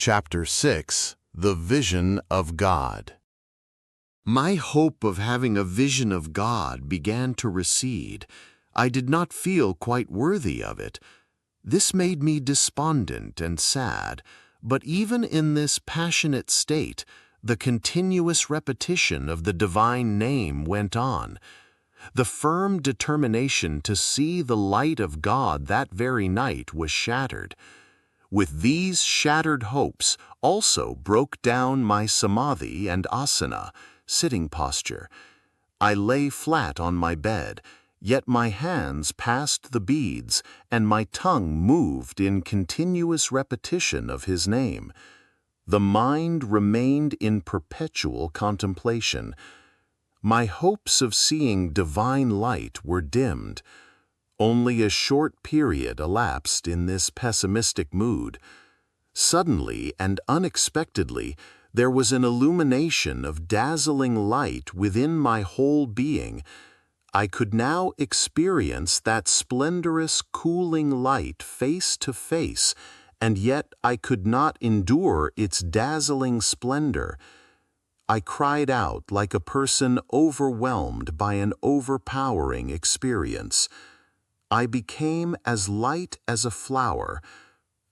Chapter 6. The Vision of God. My hope of having a vision of God began to recede. I did not feel quite worthy of it. This made me despondent and sad, but even in this passionate state, the continuous repetition of the divine name went on. The firm determination to see the light of God that very night was shattered. With these shattered hopes also broke down my samadhi and asana, sitting posture. I lay flat on my bed, yet my hands passed the beads and my tongue moved in continuous repetition of his name. The mind remained in perpetual contemplation. My hopes of seeing divine light were dimmed. Only a short period elapsed in this pessimistic mood. Suddenly and unexpectedly, there was an illumination of dazzling light within my whole being. I could now experience that splendorous, cooling light face to face, and yet I could not endure its dazzling splendor. I cried out like a person overwhelmed by an overpowering experience. I became as light as a flower.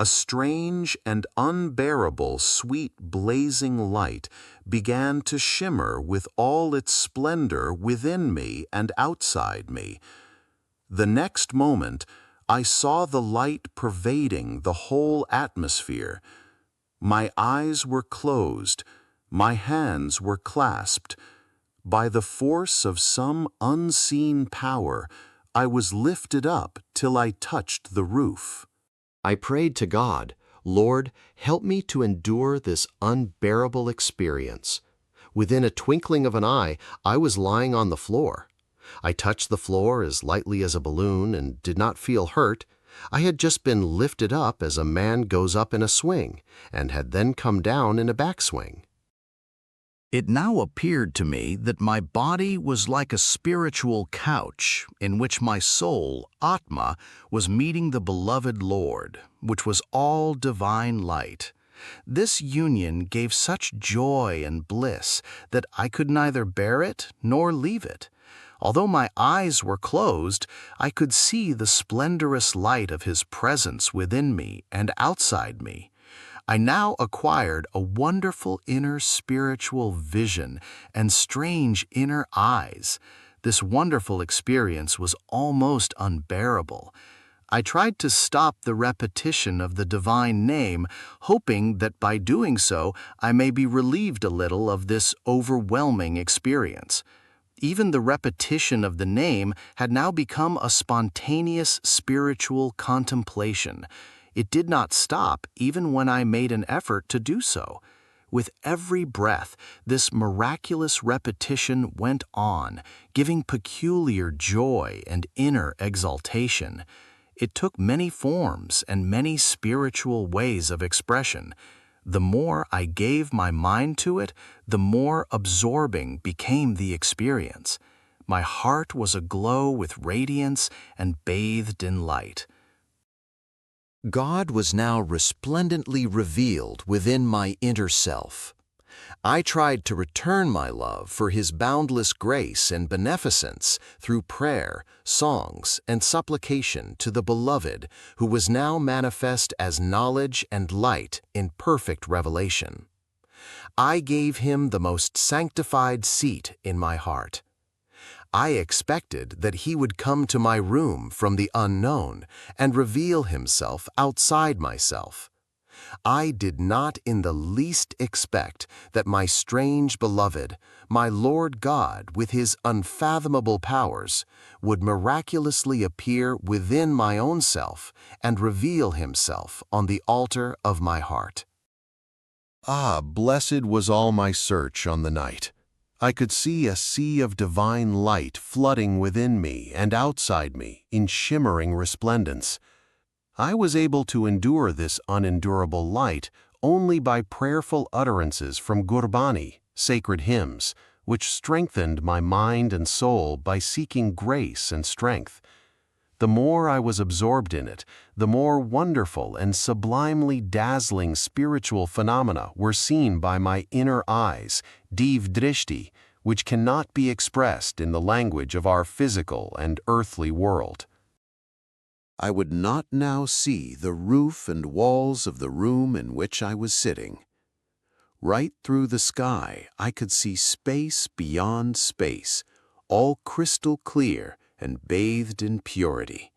A strange and unbearable sweet blazing light began to shimmer with all its splendor within me and outside me. The next moment, I saw the light pervading the whole atmosphere. My eyes were closed, my hands were clasped. By the force of some unseen power, I was lifted up till I touched the roof. I prayed to God, "Lord, help me to endure this unbearable experience." Within a twinkling of an eye, I was lying on the floor. I touched the floor as lightly as a balloon and did not feel hurt. I had just been lifted up as a man goes up in a swing, and had then come down in a backswing. It now appeared to me that my body was like a spiritual couch in which my soul, Atma, was meeting the beloved Lord, which was all divine light. This union gave such joy and bliss that I could neither bear it nor leave it. Although my eyes were closed, I could see the splendorous light of His presence within me and outside me. I now acquired a wonderful inner spiritual vision and strange inner eyes. This wonderful experience was almost unbearable. I tried to stop the repetition of the divine name, hoping that by doing so I may be relieved a little of this overwhelming experience. Even the repetition of the name had now become a spontaneous spiritual contemplation. It did not stop even when I made an effort to do so. With every breath, this miraculous repetition went on, giving peculiar joy and inner exaltation. It took many forms and many spiritual ways of expression. The more I gave my mind to it, the more absorbing became the experience. My heart was aglow with radiance and bathed in light. God was now resplendently revealed within my inner self. I tried to return my love for His boundless grace and beneficence through prayer, songs, and supplication to the Beloved, who was now manifest as knowledge and light in perfect revelation. I gave Him the most sanctified seat in my heart. I expected that He would come to my room from the unknown and reveal Himself outside myself. I did not in the least expect that my strange Beloved, my Lord God with His unfathomable powers, would miraculously appear within my own self and reveal Himself on the altar of my heart. Ah, blessed was all my search on the night. I could see a sea of divine light flooding within me and outside me in shimmering resplendence. I was able to endure this unendurable light only by prayerful utterances from Gurbani, sacred hymns, which strengthened my mind and soul by seeking grace and strength. The more I was absorbed in it, the more wonderful and sublimely dazzling spiritual phenomena were seen by my inner eyes, div drishti, which cannot be expressed in the language of our physical and earthly world. I would not now see the roof and walls of the room in which I was sitting. Right through the sky, I could see space beyond space, all crystal clear and bathed in purity.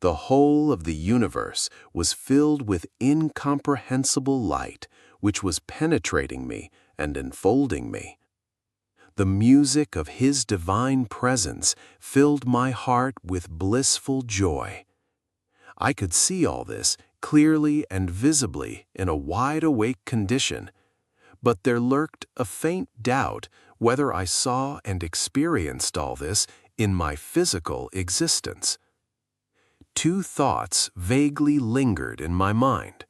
The whole of the universe was filled with incomprehensible light, which was penetrating me and enfolding me. The music of His divine presence filled my heart with blissful joy. I could see all this clearly and visibly in a wide-awake condition, but there lurked a faint doubt whether I saw and experienced all this in my physical existence. Two thoughts vaguely lingered in my mind.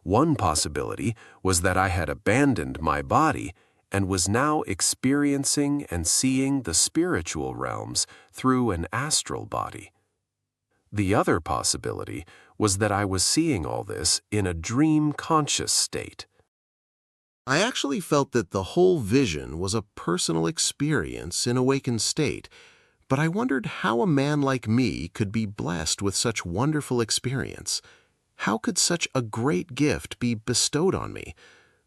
One possibility was that I had abandoned my body and was now experiencing and seeing the spiritual realms through an astral body. The other possibility was that I was seeing all this in a dream-conscious state. I actually felt that the whole vision was a personal experience in awakened state, but I wondered how a man like me could be blessed with such wonderful experience. How could such a great gift be bestowed on me?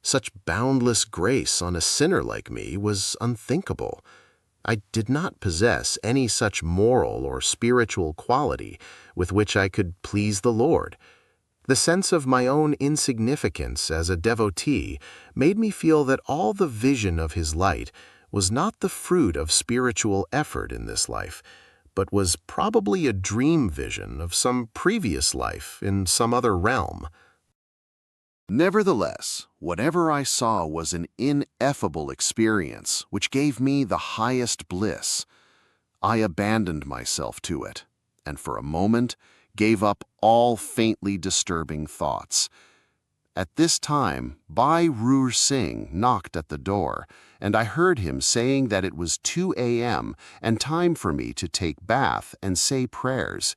Such boundless grace on a sinner like me was unthinkable. I did not possess any such moral or spiritual quality with which I could please the Lord. The sense of my own insignificance as a devotee made me feel that all the vision of His light was not the fruit of spiritual effort in this life, but was probably a dream vision of some previous life in some other realm. Nevertheless, whatever I saw was an ineffable experience which gave me the highest bliss. I abandoned myself to it, and for a moment gave up all faintly disturbing thoughts. At this time, Bhai Roor Singh knocked at the door, and I heard him saying that it was 2 a.m. and time for me to take bath and say prayers.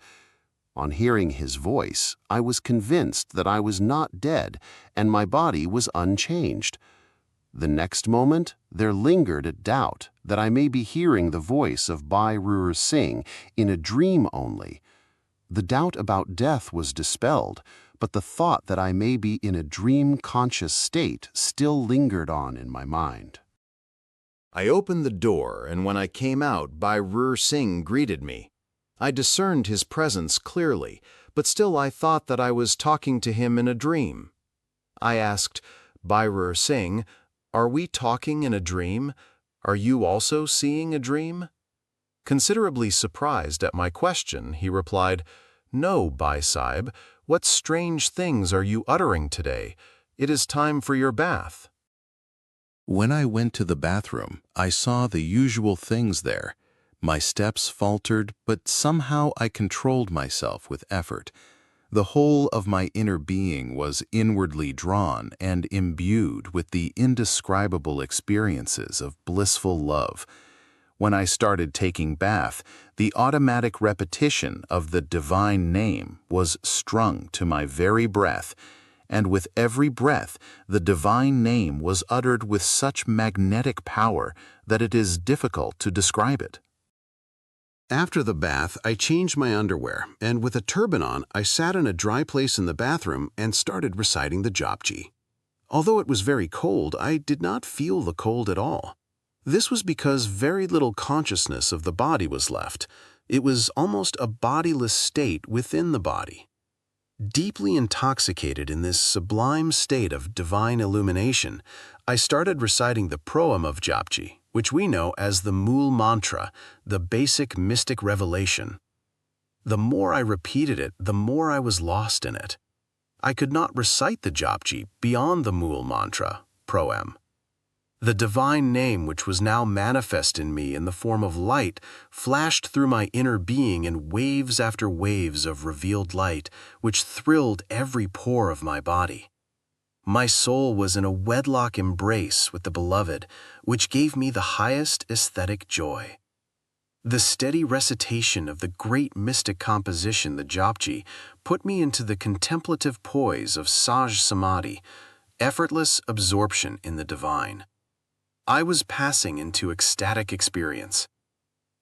On hearing his voice, I was convinced that I was not dead and my body was unchanged. The next moment, there lingered a doubt that I may be hearing the voice of Bhai Roor Singh in a dream only. The doubt about death was dispelled, but the thought that I may be in a dream-conscious state still lingered on in my mind. I opened the door, and when I came out, Bhai Roor Singh greeted me. I discerned his presence clearly, but still I thought that I was talking to him in a dream. I asked, "Bhai Roor Singh, are we talking in a dream? Are you also seeing a dream?" Considerably surprised at my question, he replied, "No, Bhai Sahib, what strange things are you uttering today? It is time for your bath." When I went to the bathroom, I saw the usual things there. My steps faltered, but somehow I controlled myself with effort. The whole of my inner being was inwardly drawn and imbued with the indescribable experiences of blissful love. When I started taking bath, the automatic repetition of the divine name was strung to my very breath, and with every breath the divine name was uttered with such magnetic power that it is difficult to describe it. After the bath, I changed my underwear, and with a turban on, I sat in a dry place in the bathroom and started reciting the Japji. Although it was very cold, I did not feel the cold at all. This was because very little consciousness of the body was left. It was almost a bodiless state within the body. Deeply intoxicated in this sublime state of divine illumination, I started reciting the proem of Japji, which we know as the Mool Mantra, the basic mystic revelation. The more I repeated it, the more I was lost in it. I could not recite the Japji beyond the Mool Mantra, proem. The divine name, which was now manifest in me in the form of light, flashed through my inner being in waves after waves of revealed light, which thrilled every pore of my body. My soul was in a wedlock embrace with the Beloved, which gave me the highest aesthetic joy. The steady recitation of the great mystic composition, the Japji, put me into the contemplative poise of Saj Samadhi, effortless absorption in the divine. I was passing into ecstatic experience.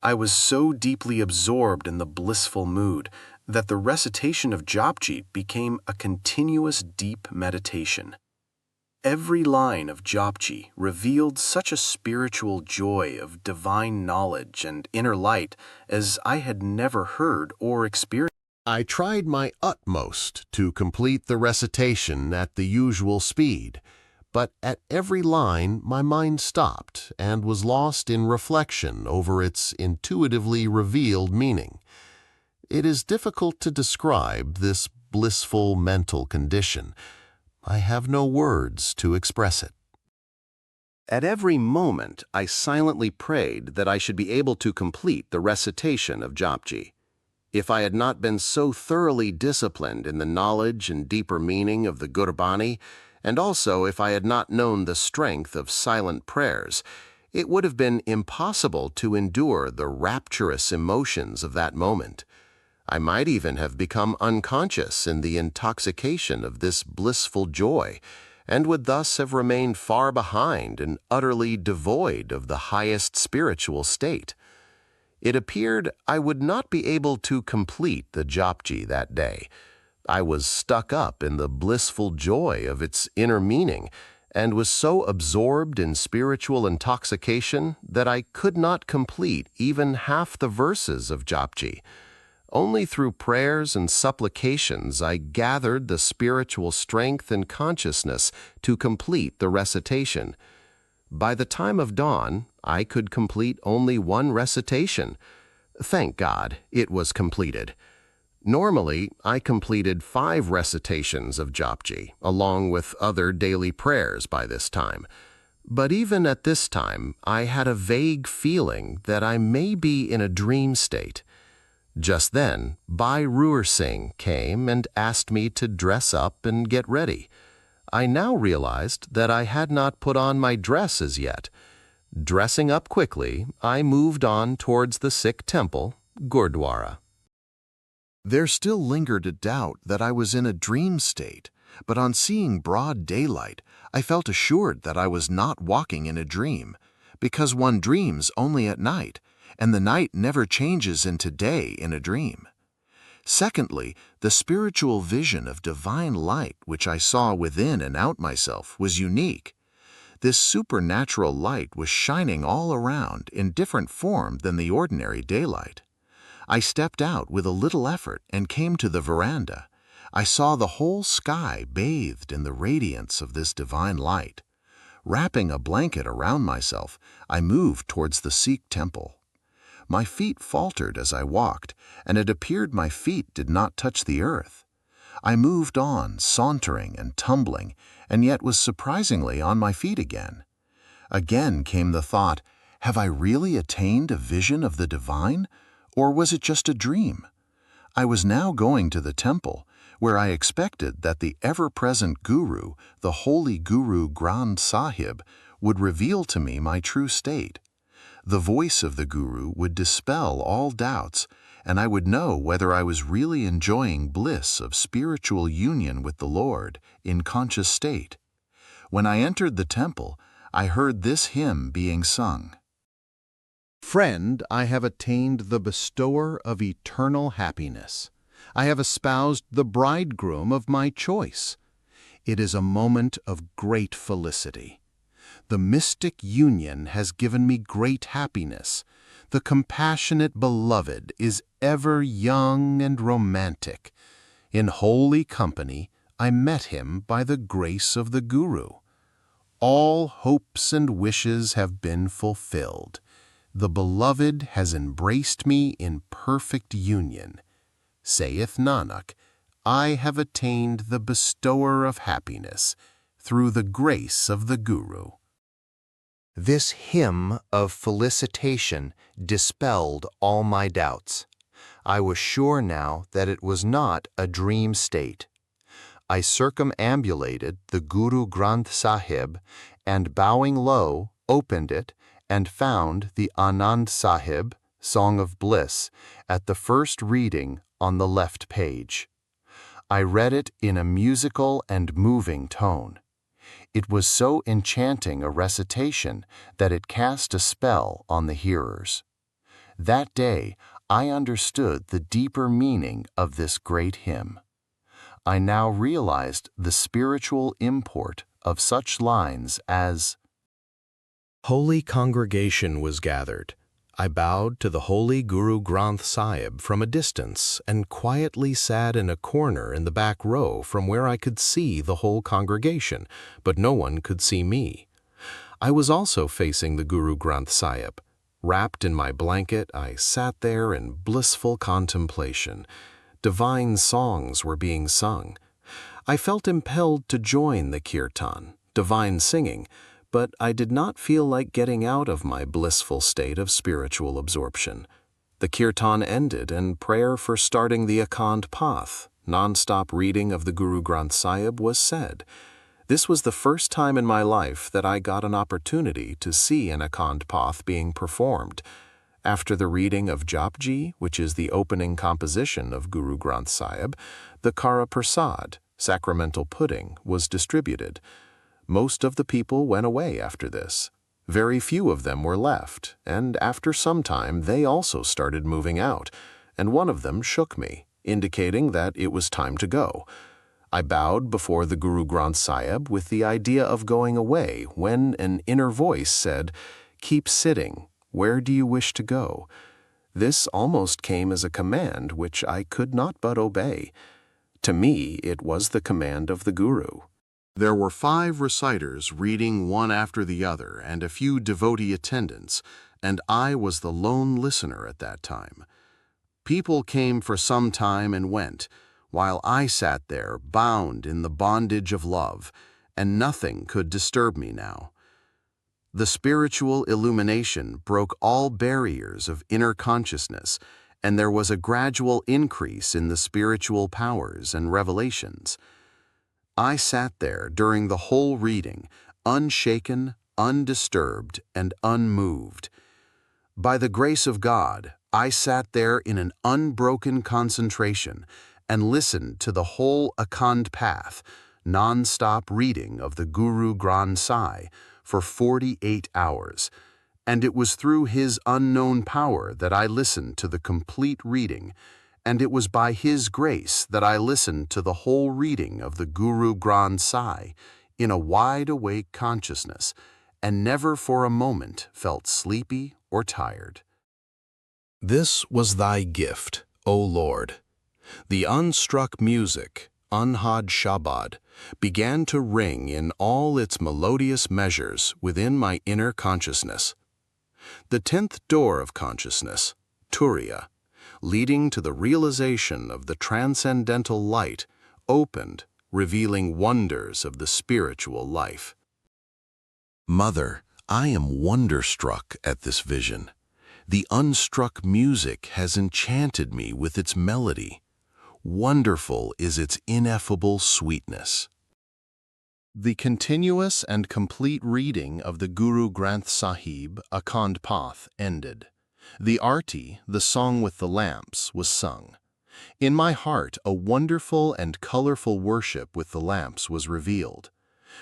I was so deeply absorbed in the blissful mood that the recitation of Japji became a continuous deep meditation. Every line of Japji revealed such a spiritual joy of divine knowledge and inner light as I had never heard or experienced. I tried my utmost to complete the recitation at the usual speed, but at every line my mind stopped and was lost in reflection over its intuitively revealed meaning. It is difficult to describe this blissful mental condition. I have no words to express it. At every moment, I silently prayed that I should be able to complete the recitation of Japji. If I had not been so thoroughly disciplined in the knowledge and deeper meaning of the Gurbani, and also if I had not known the strength of silent prayers, it would have been impossible to endure the rapturous emotions of that moment. I might even have become unconscious in the intoxication of this blissful joy, and would thus have remained far behind and utterly devoid of the highest spiritual state. It appeared I would not be able to complete the Japji that day. I was stuck up in the blissful joy of its inner meaning, and was so absorbed in spiritual intoxication that I could not complete even half the verses of Japji. Only through prayers and supplications I gathered the spiritual strength and consciousness to complete the recitation. By the time of dawn, I could complete only one recitation. Thank God, it was completed. Normally, I completed 5 recitations of Japji, along with other daily prayers by this time. But even at this time, I had a vague feeling that I may be in a dream state. Just then, Bhai Roor Singh came and asked me to dress up and get ready. I now realized that I had not put on my dress as yet. Dressing up quickly, I moved on towards the Sikh temple, Gurdwara. There still lingered a doubt that I was in a dream state, but on seeing broad daylight, I felt assured that I was not walking in a dream, because one dreams only at night, and the night never changes into day in a dream. Secondly, the spiritual vision of divine light which I saw within and out myself was unique. This supernatural light was shining all around in different form than the ordinary daylight. I stepped out with a little effort and came to the veranda. I saw the whole sky bathed in the radiance of this divine light. Wrapping a blanket around myself, I moved towards the Sikh temple. My feet faltered as I walked, and it appeared my feet did not touch the earth. I moved on, sauntering and tumbling, and yet was surprisingly on my feet again. Again came the thought, have I really attained a vision of the divine, or was it just a dream? I was now going to the temple, where I expected that the ever-present Guru, the holy Guru Granth Sahib, would reveal to me my true state. The voice of the Guru would dispel all doubts, and I would know whether I was really enjoying bliss of spiritual union with the Lord in conscious state. When I entered the temple, I heard this hymn being sung. Friend, I have attained the bestower of eternal happiness. I have espoused the bridegroom of my choice. It is a moment of great felicity. The mystic union has given me great happiness. The compassionate beloved is ever young and romantic. In holy company, I met him by the grace of the Guru. All hopes and wishes have been fulfilled. The beloved has embraced me in perfect union. Saith Nanak, I have attained the bestower of happiness through the grace of the Guru. This hymn of felicitation dispelled all my doubts. I was sure now that it was not a dream state. I circumambulated the Guru Granth Sahib and, bowing low, opened it and found the Anand Sahib, Song of Bliss, at the first reading on the left page. I read it in a musical and moving tone. It was so enchanting a recitation that it cast a spell on the hearers. That day, I understood the deeper meaning of this great hymn. I now realized the spiritual import of such lines as, "Holy congregation was gathered. I bowed to the holy Guru Granth Sahib from a distance and quietly sat in a corner in the back row from where I could see the whole congregation, but no one could see me. I was also facing the Guru Granth Sahib. Wrapped in my blanket, I sat there in blissful contemplation. Divine songs were being sung. I felt impelled to join the kirtan, divine singing, but I did not feel like getting out of my blissful state of spiritual absorption. The kirtan ended and prayer for starting the Akhand Path, non-stop reading of the Guru Granth Sahib, was said. This was the first time in my life that I got an opportunity to see an Akhand Path being performed. After the reading of Japji, which is the opening composition of Guru Granth Sahib, the Kara Prasad, sacramental pudding, was distributed. Most of the people went away after this. Very few of them were left, and after some time they also started moving out, and one of them shook me, indicating that it was time to go. I bowed before the Guru Granth Sahib with the idea of going away when an inner voice said, "Keep sitting. Where do you wish to go?" This almost came as a command which I could not but obey. To me, it was the command of the Guru. There were 5 reciters reading one after the other and a few devotee attendants, and I was the lone listener at that time. People came for some time and went, while I sat there bound in the bondage of love, and nothing could disturb me now. The spiritual illumination broke all barriers of inner consciousness, and there was a gradual increase in the spiritual powers and revelations. I sat there during the whole reading, unshaken, undisturbed, and unmoved. By the grace of God, I sat there in an unbroken concentration and listened to the whole Akhand Path, non-stop reading of the Guru Granth Sahib, for 48 hours, and it was through his unknown power that I listened to the complete reading, and it was by his grace that I listened to the whole reading of the Guru Granth Sahib in a wide-awake consciousness, and never for a moment felt sleepy or tired. This was thy gift, O Lord. The unstruck music, Anhad Shabad, began to ring in all its melodious measures within my inner consciousness. The 10th door of consciousness, Turiya, leading to the realization of the transcendental light, opened, revealing wonders of the spiritual life. Mother, I am wonderstruck at this vision. The unstruck music has enchanted me with its melody. Wonderful is its ineffable sweetness. The continuous and complete reading of the Guru Granth Sahib, Akhand Path, ended. The Arti, the song with the lamps, was sung. In my heart, a wonderful and colorful worship with the lamps was revealed.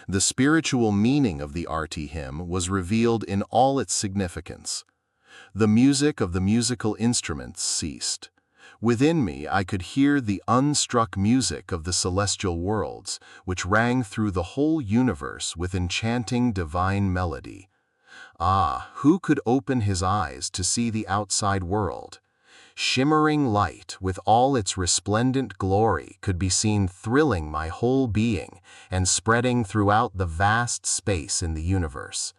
The spiritual meaning of the Arti hymn was revealed in all its significance. The music of the musical instruments ceased. Within me, I could hear the unstruck music of the celestial worlds, which rang through the whole universe with enchanting divine melody. Ah, who could open his eyes to see the outside world? Shimmering light with all its resplendent glory could be seen thrilling my whole being and spreading throughout the vast space in the universe.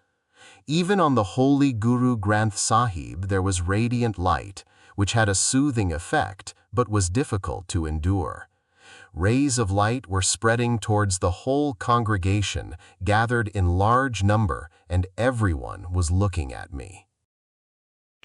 Even on the holy Guru Granth Sahib there was radiant light, which had a soothing effect but was difficult to endure. Rays of light were spreading towards the whole congregation, gathered in large number, and everyone was looking at me.